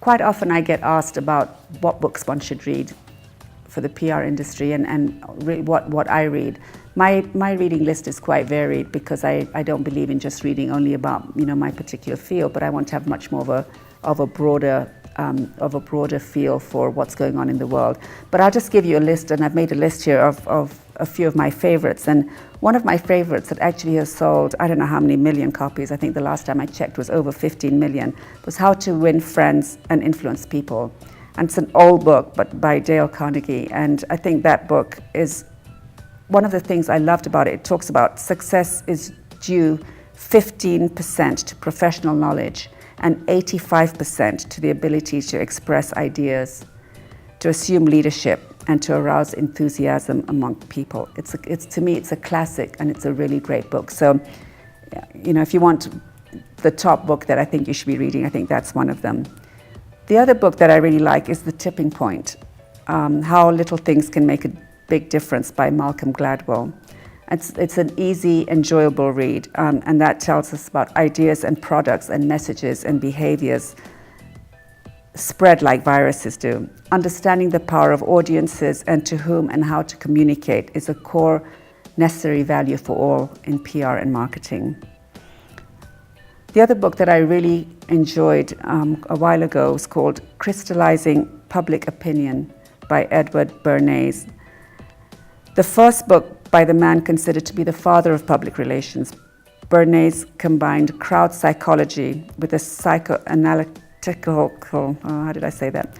quite often I get asked about what books one should read for the PR industry and what I read. My reading list is quite varied because I don't believe in just reading only about my particular field, but I want to have much more of a broader feel for what's going on in the world. But I'll just give you a list, and I've made a list here of a few of my favorites. And one of my favorites that actually has sold, I don't know how many million copies, I think the last time I checked was over 15 million, was How to Win Friends and Influence People. And it's an old book, but by Dale Carnegie. And I think that book is one of the things I loved about it. It talks about success is due 15% to professional knowledge and 85% to the ability to express ideas, to assume leadership, and to arouse enthusiasm among people. To me, it's a classic, and it's a really great book. So, if you want the top book that I think you should be reading, I think that's one of them. The other book that I really like is The Tipping Point, How Little Things Can Make a Big Difference by Malcolm Gladwell. It's an easy, enjoyable read, and that tells us about ideas and products and messages and behaviors spread like viruses do. Understanding the power of audiences and to whom and how to communicate is a core necessary value for all in PR and marketing. The other book that I really enjoyed a while ago was called Crystallizing Public Opinion by Edward Bernays. The first book by the man considered to be the father of public relations. Bernays combined crowd psychology with a psychoanalytical, how did I say that?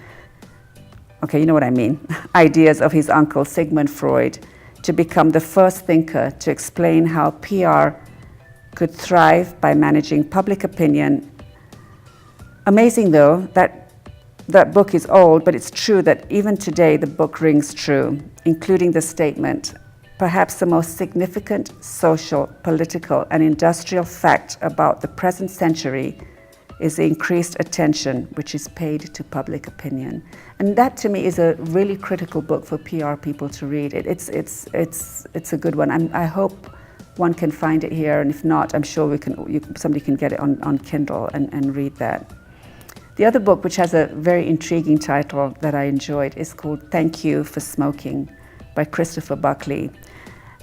Okay, you know what I mean. Ideas of his uncle Sigmund Freud to become the first thinker to explain how PR could thrive by managing public opinion. Amazing though, that book is old, but it's true that even today the book rings true, including the statement, perhaps the most significant social, political, and industrial fact about the present century is the increased attention which is paid to public opinion. And that to me is a really critical book for PR people to read. It's a good one. I hope one can find it here, and if not, I'm sure somebody can get it on Kindle and read that. The other book, which has a very intriguing title that I enjoyed, is called Thank You for Smoking by Christopher Buckley.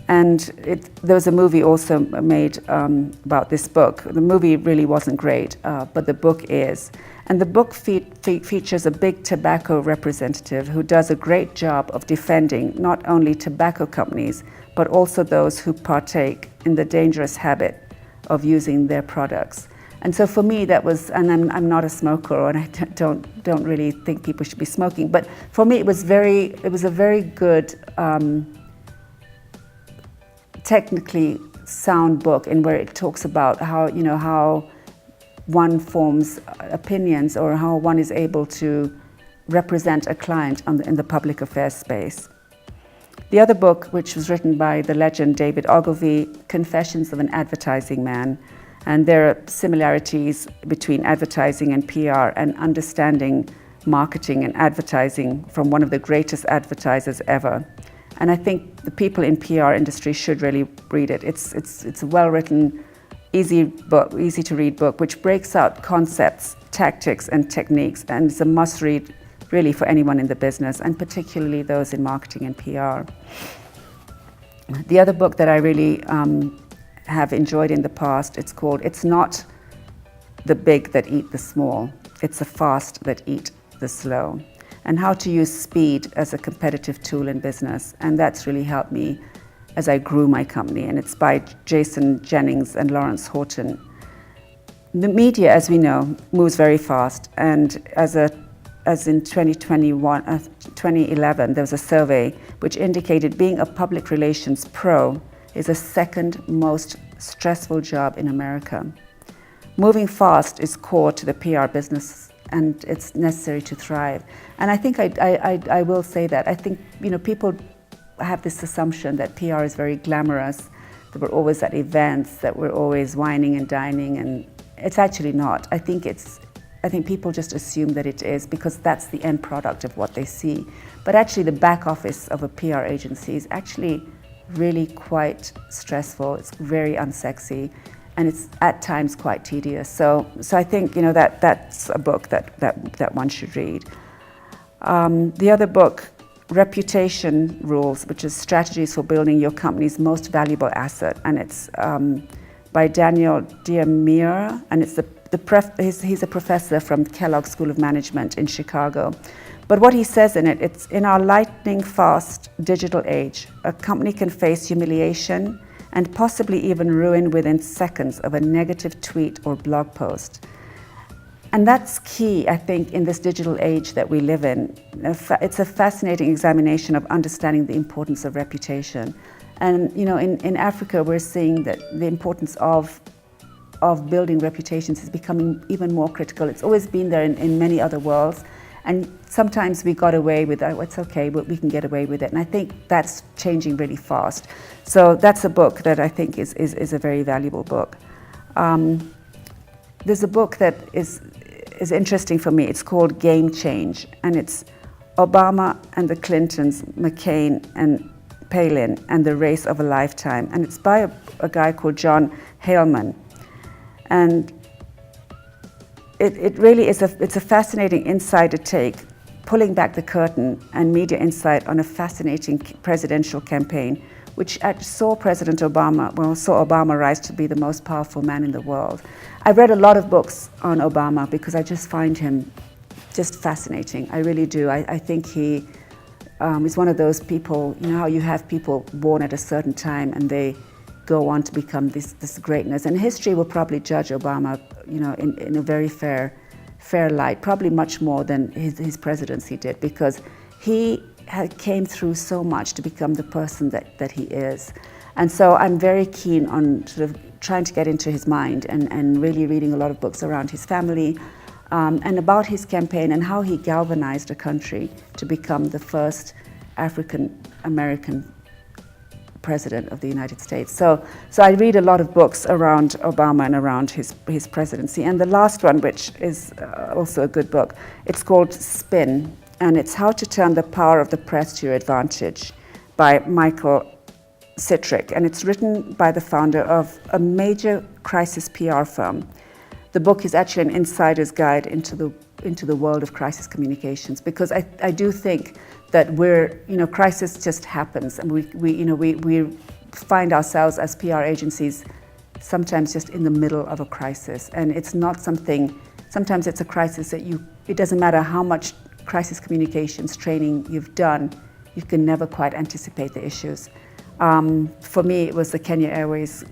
And there was a movie also made about this book. The movie really wasn't great, but the book is. And the book features a big tobacco representative who does a great job of defending not only tobacco companies, but also those who partake in the dangerous habit of using their products. And so for me, that was, and I'm not a smoker, and I don't really think people should be smoking. But for me, it was a very good, technically sound book, in where it talks about how one forms opinions, or how one is able to represent a client in the public affairs space. The other book, which was written by the legend David Ogilvy, Confessions of an Advertising Man. And there are similarities between advertising and PR, and understanding marketing and advertising from one of the greatest advertisers ever. And I think the people in PR industry should really read it. It's a well-written, easy to read book, which breaks out concepts, tactics, and techniques, and it's a must-read really for anyone in the business, and particularly those in marketing and PR. The other book that I really have enjoyed in the past, it's called It's Not the Big That Eat the Small, It's the Fast That Eat the Slow, and how to use speed as a competitive tool in business. And that's really helped me as I grew my company. And it's by Jennings and Lawrence Haughton. The media, as we know, moves very fast, and as in 2011, there was a survey which indicated being a public relations pro is the second most stressful job in America. Moving fast is core to the PR business, and it's necessary to thrive. And I think I will say that. I think people have this assumption that PR is very glamorous, that we're always at events, that we're always whining and dining, and it's actually not. I think people just assume that it is because that's the end product of what they see. But actually the back office of a PR agency is actually really quite stressful. It's very unsexy. and it's at times quite tedious. So I think that's a book that one should read. The other book, Reputation Rules, which is Strategies for Building Your Company's Most Valuable Asset, and it's by Daniel Diermeier, and it's he's a professor from Kellogg School of Management in Chicago. But what he says in it, it's in our lightning-fast digital age, a company can face humiliation and possibly even ruin within seconds of a negative tweet or blog post. And that's key, I think, in this digital age that we live in. It's a fascinating examination of understanding the importance of reputation. And in Africa, we're seeing that the importance of building reputations is becoming even more critical. It's always been there in many other worlds. And sometimes we got away with it. It's okay, but we can get away with it. And I think that's changing really fast. So that's a book that I think is a very valuable book. There's a book that is interesting for me. It's called Game Change, and it's Obama and the Clintons, McCain and Palin, and the Race of a Lifetime. And it's by a guy called John Heilemann. And it really is it's a fascinating insider take, pulling back the curtain and media insight on a fascinating presidential campaign, which saw Obama rise to be the most powerful man in the world. I've read a lot of books on Obama because I just find him just fascinating. I really do. I think he is one of those people, how you have people born at a certain time and they go on to become this greatness. And history will probably judge Obama, in a very fair light, probably much more than his presidency did, because he came through so much to become the person that he is. And so I'm very keen on sort of trying to get into his mind and really reading a lot of books around his family and about his campaign and how he galvanized a country to become the first African American president of the United States. So I read a lot of books around Obama and around his presidency. And the last one, which is also a good book, it's called Spin, and it's How to Turn the Power of the Press to Your Advantage by Michael Citrick, and it's written by the founder of a major crisis PR firm. The book is actually an insider's guide into the world of crisis communications, because I do think that crisis just happens, and we find ourselves as PR agencies sometimes just in the middle of a crisis, and it's not something. Sometimes it's a crisis that it doesn't matter how much crisis communications training you've done, you can never quite anticipate the issues. For me, it was the Kenya Airways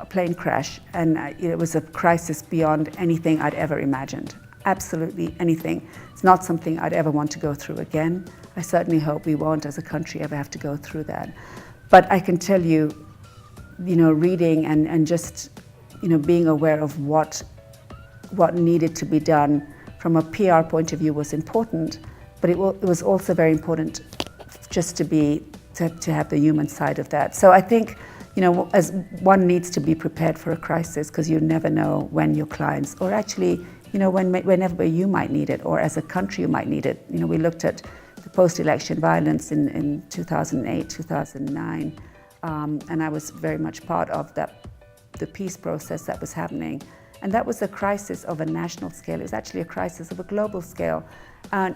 plane crash, and it was a crisis beyond anything I'd ever imagined. Absolutely anything. It's not something I'd ever want to go through again. I certainly hope we won't, as a country, ever have to go through that. But I can tell you, reading and just, being aware of what needed to be done from a PR point of view was important, but it was also very important just to have the human side of that. So I think, as one needs to be prepared for a crisis, because you never know when your clients, or actually, whenever you might need it, or as a country you might need it. We looked at the post-election violence in 2008, 2009, and I was very much part of the peace process that was happening. And that was a crisis of a national scale. It was actually a crisis of a global scale. And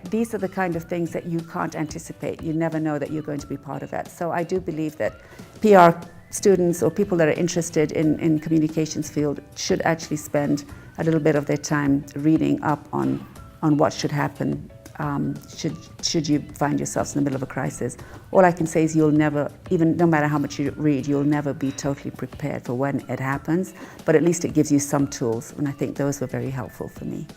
these are the kind of things that you can't anticipate. You never know that you're going to be part of that. So I do believe that PR students or people that are interested in communications field should actually spend a little bit of their time reading up on what should happen should you find yourselves in the middle of a crisis. All I can say is you'll never, even no matter how much you read, you'll never be totally prepared for when it happens, but at least it gives you some tools, and I think those were very helpful for me.